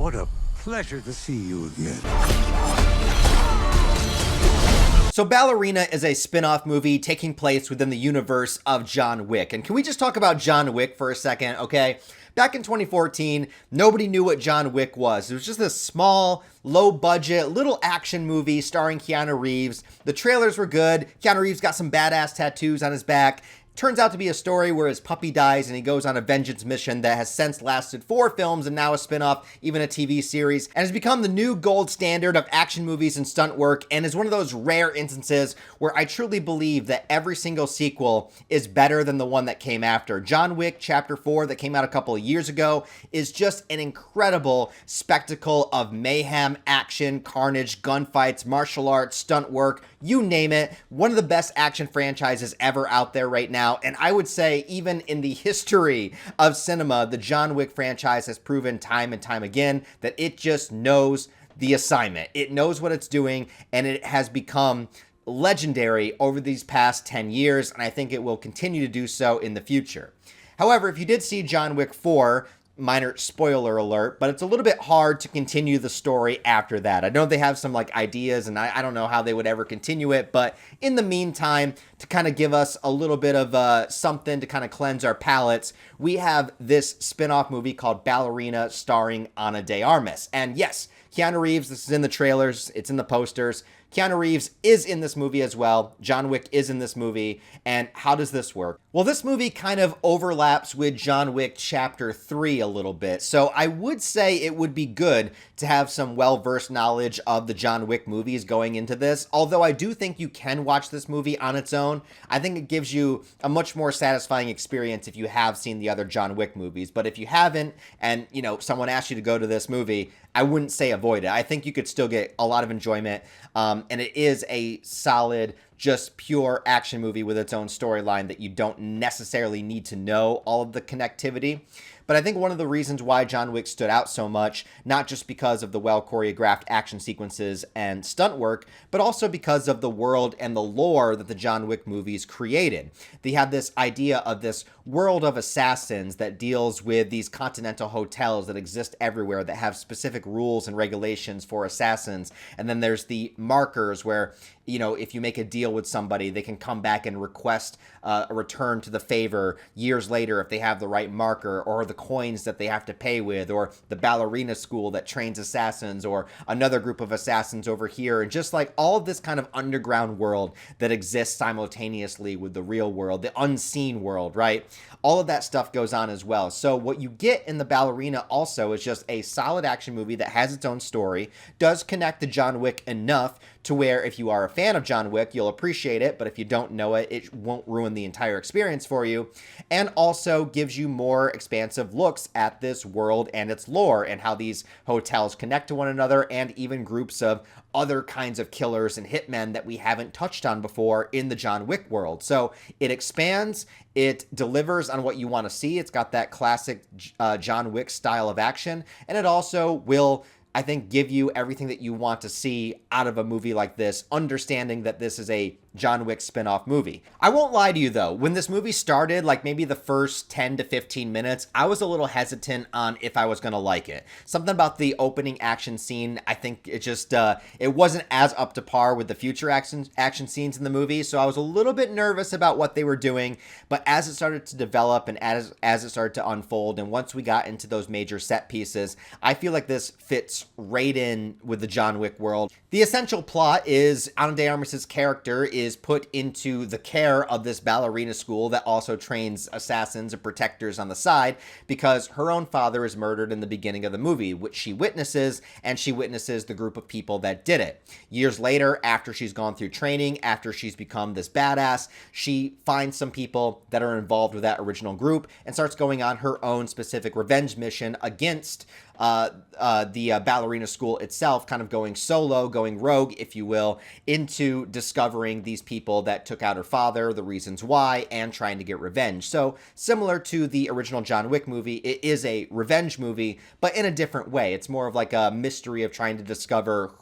What a pleasure to see you again. So Ballerina is a spin-off movie taking place within the universe of John Wick. And can we just talk about John Wick for a second, okay? Back in 2014, nobody knew what John Wick was. It was just this small, low-budget, little action movie starring Keanu Reeves. The trailers were good. Keanu Reeves got some badass tattoos on his back. Turns out to be a story where his puppy dies and he goes on a vengeance mission that has since lasted 4 films and now a spin-off, even a TV series, and has become the new gold standard of action movies and stunt work, and is one of those rare instances where I truly believe that every single sequel is better than the one that came after. John Wick Chapter 4 that came out a couple of years ago is just an incredible spectacle of mayhem, action, carnage, gunfights, martial arts, stunt work, you name it. One of the best action franchises ever out there right now. And I would say even in the history of cinema, the John Wick franchise has proven time and time again that it just knows the assignment. It knows what it's doing, and it has become legendary over these past 10 years, and I think it will continue to do so in the future. However, if you did see John Wick 4, minor spoiler alert, but it's a little bit hard to continue the story after that. I know they have some like ideas, and I don't know how they would ever continue it, but in the meantime, to kind of give us a little bit of something to kind of cleanse our palates, we have this spin-off movie called Ballerina starring Ana de Armas. And yes, Keanu Reeves, this is in the trailers, it's in the posters. Keanu Reeves is in this movie as well. John Wick is in this movie. And how does this work? Well, this movie kind of overlaps with John Wick Chapter 3 a little bit. So I would say it would be good to have some well-versed knowledge of the John Wick movies going into this. Although I do think you can watch this movie on its own. I think it gives you a much more satisfying experience if you have seen the other John Wick movies. But if you haven't, and you know, someone asked you to go to this movie, I wouldn't say avoid it. I think you could still get a lot of enjoyment. And it is a solid, just pure action movie with its own storyline that you don't necessarily need to know all of the connectivity. But I think one of the reasons why John Wick stood out so much, not just because of the well-choreographed action sequences and stunt work, but also because of the world and the lore that the John Wick movies created. They have this idea of this world of assassins that deals with these continental hotels that exist everywhere that have specific rules and regulations for assassins. And then there's the markers where, you know, if you make a deal with somebody, they can come back and request a return to the favor years later if they have the right marker, or the coins that they have to pay with, or the ballerina school that trains assassins, or another group of assassins over here, and just like all of this kind of underground world that exists simultaneously with the real world, the unseen world, right? All of that stuff goes on as well. So what you get in the Ballerina also is just a solid action movie that has its own story, does connect to John Wick enough to where if you are a fan of John Wick, you'll appreciate it, but if you don't know it, it won't ruin the entire experience for you, and also gives you more expansive looks at this world and its lore and how these hotels connect to one another, and even groups of other kinds of killers and hitmen that we haven't touched on before in the John Wick world. So it expands, it delivers on what you want to see. It's got that classic John Wick style of action, and it also will, I think, give you everything that you want to see out of a movie like this, understanding that this is a John Wick spin-off movie. I won't lie to you though, when this movie started, like maybe the first 10 to 15 minutes, I was a little hesitant on if I was going to like it. Something about the opening action scene, I think it just, it wasn't as up to par with the future action scenes in the movie, so I was a little bit nervous about what they were doing, but as it started to develop and as it started to unfold, and once we got into those major set pieces, I feel like this fits right in with the John Wick world. The essential plot is Ana de Armas' character is put into the care of this ballerina school that also trains assassins and protectors on the side, because her own father is murdered in the beginning of the movie, which she witnesses, and she witnesses the group of people that did it. Years later, after she's gone through training, after she's become this badass, she finds some people that are involved with that original group and starts going on her own specific revenge mission against the ballerina school itself, kind of going solo, going rogue, if you will, into discovering these people that took out her father, the reasons why, and trying to get revenge. So similar to the original John Wick movie, it is a revenge movie, but in a different way. It's more of like a mystery of trying to discover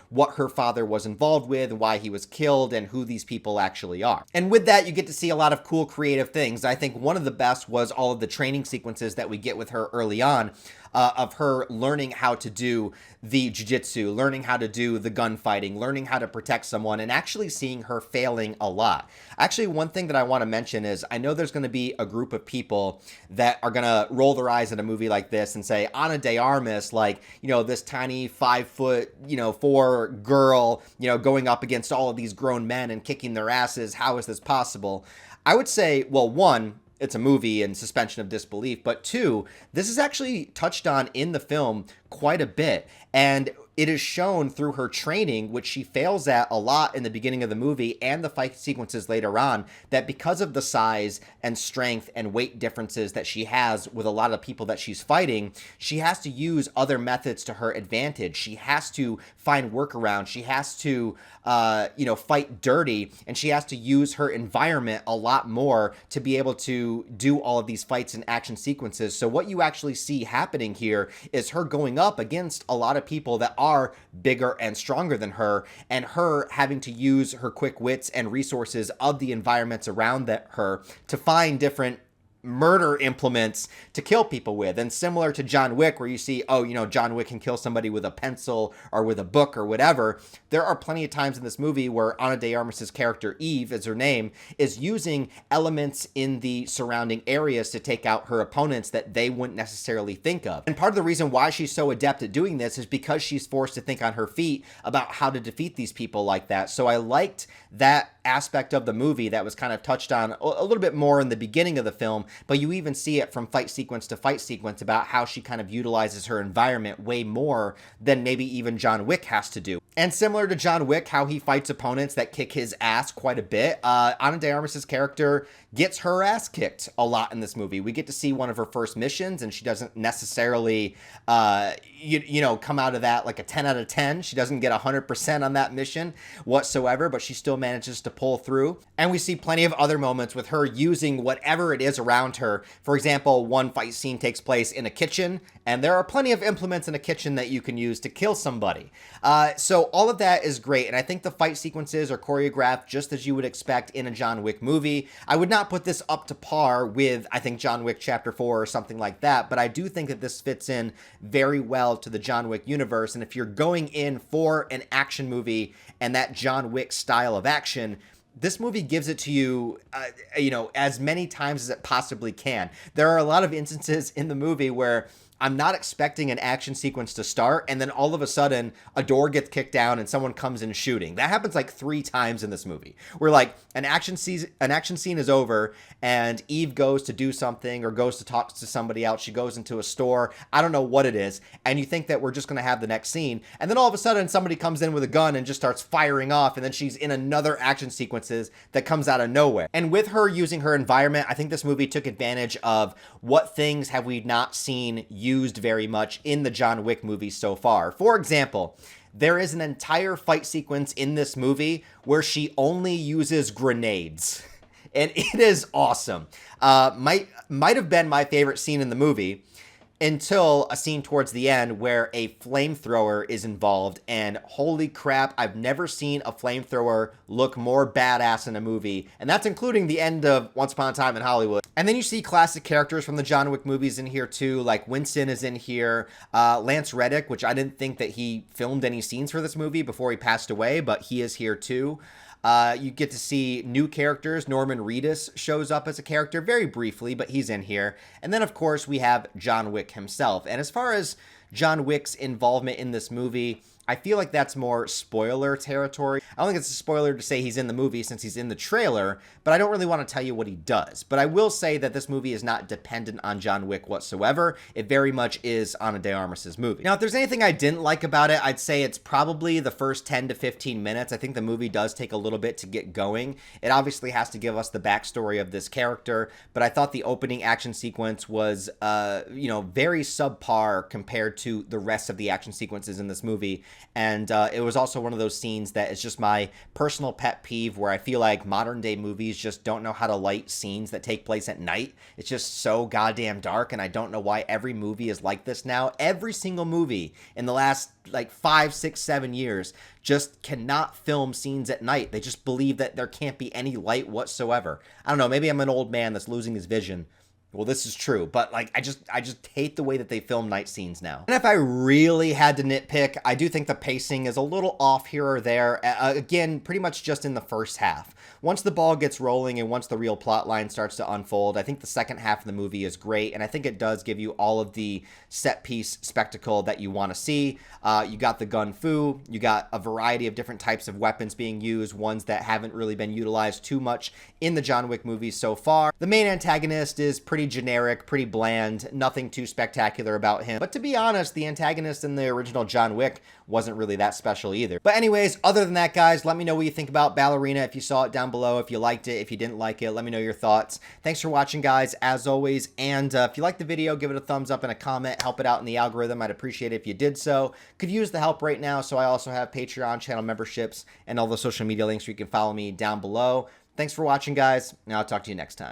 what her father was involved with and why he was killed and who these people actually are. And with that, you get to see a lot of cool creative things. I think one of the best was all of the training sequences that we get with her early on, of her learning how to do the jiu-jitsu, learning how to do the gunfighting, learning how to protect someone, and actually seeing her failing a lot. Actually, one thing that I want to mention is I know there's going to be a group of people that are going to roll their eyes at a movie like this and say, Ana de Armas, like, this tiny 5'4" girl, going up against all of these grown men and kicking their asses. How is this possible? I would say, well, one, it's a movie and suspension of disbelief, but two, this is actually touched on in the film quite a bit, and it is shown through her training, which she fails at a lot in the beginning of the movie and the fight sequences later on, that because of the size and strength and weight differences that she has with a lot of people that she's fighting, she has to use other methods to her advantage. She has to find workarounds. She has to, fight dirty, and she has to use her environment a lot more to be able to do all of these fights and action sequences. So what you actually see happening here is her going up against a lot of people that are bigger and stronger than her, and her having to use her quick wits and resources of the environments around her to find different murder implements to kill people with. And similar to John Wick, where you see, John Wick can kill somebody with a pencil or with a book or whatever, there are plenty of times in this movie where Ana de Armas' character, Eve is her name, is using elements in the surrounding areas to take out her opponents that they wouldn't necessarily think of. And part of the reason why she's so adept at doing this is because she's forced to think on her feet about how to defeat these people like that. So I liked that aspect of the movie that was kind of touched on a little bit more in the beginning of the film, but you even see it from fight sequence to fight sequence about how she kind of utilizes her environment way more than maybe even John Wick has to do. And similar to John Wick, how he fights opponents that kick his ass quite a bit, Ana de Armas' character gets her ass kicked a lot in this movie. We get to see one of her first missions, and she doesn't necessarily, come out of that like a 10 out of 10. She doesn't get 100% on that mission whatsoever, but she still manages to pull through. And we see plenty of other moments with her using whatever it is around her. For example, one fight scene takes place in a kitchen, and there are plenty of implements in a kitchen that you can use to kill somebody. So all of that is great, and I think the fight sequences are choreographed just as you would expect in a John Wick movie. I would not put this up to par with, I think, John Wick Chapter 4 or something like that, but I do think that this fits in very well to the John Wick universe, and if you're going in for an action movie and that John Wick style of action, this movie gives it to you, as many times as it possibly can. There are a lot of instances in the movie where I'm not expecting an action sequence to start, and then all of a sudden a door gets kicked down and someone comes in shooting. That happens like 3 times in this movie, where like an action scene is over and Eve goes to do something or goes to talk to somebody else. She goes into a store. I don't know what it is. And you think that we're just going to have the next scene. And then all of a sudden somebody comes in with a gun and just starts firing off. And then she's in another action sequences that comes out of nowhere. And with her using her environment, I think this movie took advantage of what things have we not seen used very much in the John Wick movies so far. For example, there is an entire fight sequence in this movie where she only uses grenades. And it is awesome. Might have been my favorite scene in the movie until a scene towards the end where a flamethrower is involved, and holy crap, I've never seen a flamethrower look more badass in a movie, and that's including the end of Once Upon a Time in Hollywood. And then you see classic characters from the John Wick movies in here too, like Winston is in here, Lance Reddick, which I didn't think that he filmed any scenes for this movie before he passed away, but he is here too. You get to see new characters. Norman Reedus shows up as a character very briefly, but he's in here. And then, of course, we have John Wick himself. And as far as John Wick's involvement in this movie, I feel like that's more spoiler territory. I don't think it's a spoiler to say he's in the movie since he's in the trailer, but I don't really want to tell you what he does. But I will say that this movie is not dependent on John Wick whatsoever. It very much is Ana de Armas' movie. Now, if there's anything I didn't like about it, I'd say it's probably the first 10 to 15 minutes. I think the movie does take a little bit to get going. It obviously has to give us the backstory of this character, but I thought the opening action sequence was, very subpar compared to the rest of the action sequences in this movie. And it was also one of those scenes that is just my personal pet peeve, where I feel like modern day movies just don't know how to light scenes that take place at night. It's just so goddamn dark, and I don't know why every movie is like this now. Every single movie in the last like 5, 6, 7 years just cannot film scenes at night. They just believe that there can't be any light whatsoever. I don't know, maybe I'm an old man that's losing his vision. Well, this is true, but like I just hate the way that they film night scenes now. And if I really had to nitpick, I do think the pacing is a little off here or there. Again, pretty much just in the first half. Once the ball gets rolling and once the real plot line starts to unfold, I think the second half of the movie is great, and I think it does give you all of the set piece spectacle that you want to see. You got the gun fu, you got a variety of different types of weapons being used, ones that haven't really been utilized too much in the John Wick movies so far. The main antagonist is pretty generic, pretty bland, nothing too spectacular about him. But to be honest, the antagonist in the original John Wick wasn't really that special either. But anyways, other than that, guys, let me know what you think about Ballerina. If you saw it down below, if you liked it, if you didn't like it, let me know your thoughts. Thanks for watching, guys, as always. And if you liked the video, give it a thumbs up and a comment. Help it out in the algorithm. I'd appreciate it if you did so. Could use the help right now, so I also have Patreon channel memberships and all the social media links where you can follow me down below. Thanks for watching, guys, and I'll talk to you next time.